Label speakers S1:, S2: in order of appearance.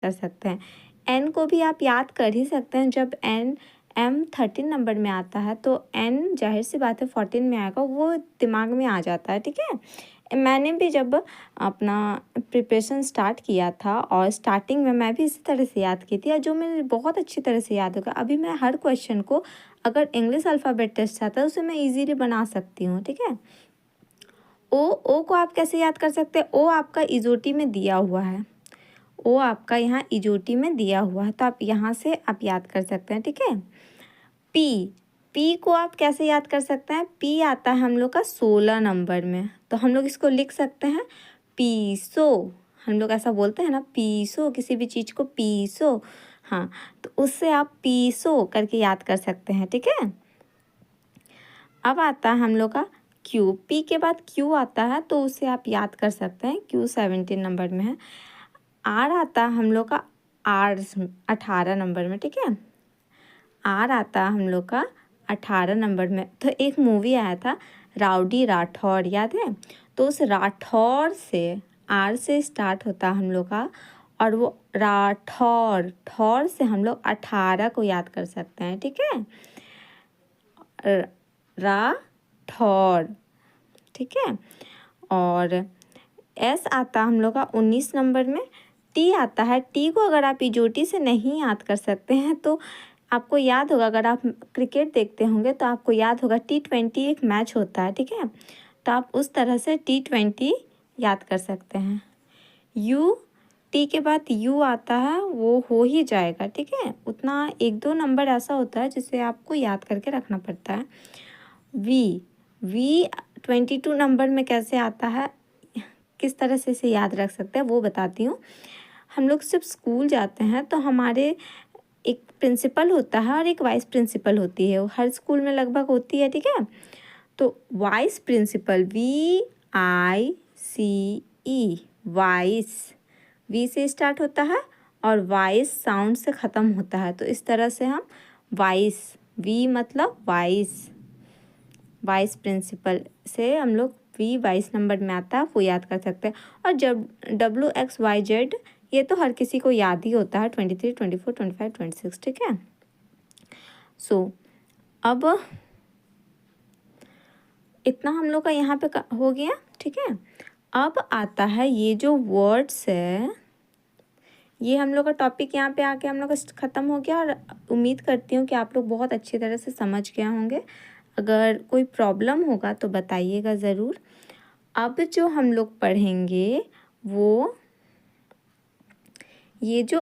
S1: कर सकते हैं। एन को भी आप याद कर ही सकते हैं, जब एन एम 13 नंबर में आता है तो एन जाहिर सी बात है 14 में आएगा, वो दिमाग में आ जाता है, ठीक है। मैंने भी जब अपना प्रिपरेशन स्टार्ट किया था और स्टार्टिंग में मैं भी इसी तरह से याद की थी, और जो मेरे बहुत अच्छी तरह से याद होगा। अभी मैं हर क्वेश्चन को, अगर इंग्लिश अल्फ़ाबेट टेस्ट आता है उसे मैं ईज़िली बना सकती हूँ, ठीक है। ओ को आप कैसे याद कर सकते हैं? ओ आपका इजोटी में दिया हुआ है, ओ आपका यहाँ इजोटी में दिया हुआ है, तो आप यहाँ से आप याद कर सकते हैं, ठीक है। पी को आप कैसे याद कर सकते हैं? पी आता है हम लोग का 16 नंबर में, तो हम लोग इसको लिख सकते हैं पीसो। हम लोग ऐसा बोलते हैं ना, पीसो, किसी भी चीज़ को पीसो। हाँ, तो उससे आप पीसो करके याद कर सकते हैं, ठीक है। अब आता है हम लोग का क्यू। पी के बाद क्यू आता है तो उसे आप याद कर सकते हैं, क्यू 17 नंबर में है। आर आता है हम लोग का आर 18 नंबर में, ठीक है। आर आता है हम लोग का 18 नंबर में। तो एक मूवी आया था राउडी राठौर, याद है? तो उस राठौर से, आर से स्टार्ट होता है हम लोग का, और वो राठौर, ठौर से हम लोग 18 को याद कर सकते हैं, ठीक है। राठौर, ठीक है। और एस आता हम लोग का 19 नंबर में। टी आता है, टी को अगर आप इजोटी से नहीं याद कर सकते हैं तो आपको याद होगा, अगर आप क्रिकेट देखते होंगे तो आपको याद होगा T20 एक मैच होता है, ठीक है। तो आप उस तरह से T20 याद कर सकते हैं। यू, टी के बाद यू आता है, वो हो ही जाएगा, ठीक है। उतना 1-2 नंबर ऐसा होता है जिसे आपको याद करके रखना पड़ता है। वी 22 नंबर में कैसे आता है, किस तरह से इसे याद रख सकते हैं वो बताती हूँ। हम लोग जब स्कूल जाते हैं तो हमारे एक प्रिंसिपल होता है और एक वाइस प्रिंसिपल होती है, वो हर स्कूल में लगभग होती है, ठीक है। तो vice principal, VICE, vice, V से स्टार्ट होता है और वाइस साउंड से ख़त्म होता है, तो इस तरह से हम वाइस, वी मतलब वाइस, वाइस प्रिंसिपल से हम लोग वी 22 नंबर में आता है, वो याद कर सकते हैं। और जब WXYZ, ये तो हर किसी को याद ही होता है, 23, 24, 25, 26, ठीक है। सो अब इतना हम लोग का यहाँ पे हो गया, ठीक है। अब आता है ये जो वर्ड्स है, ये हम लोग का टॉपिक यहाँ पे आके हम लोग का ख़त्म हो गया, और उम्मीद करती हूँ कि आप लोग बहुत अच्छी तरह से समझ गए होंगे। अगर कोई प्रॉब्लम होगा तो बताइएगा ज़रूर। अब जो हम लोग पढ़ेंगे वो ये जो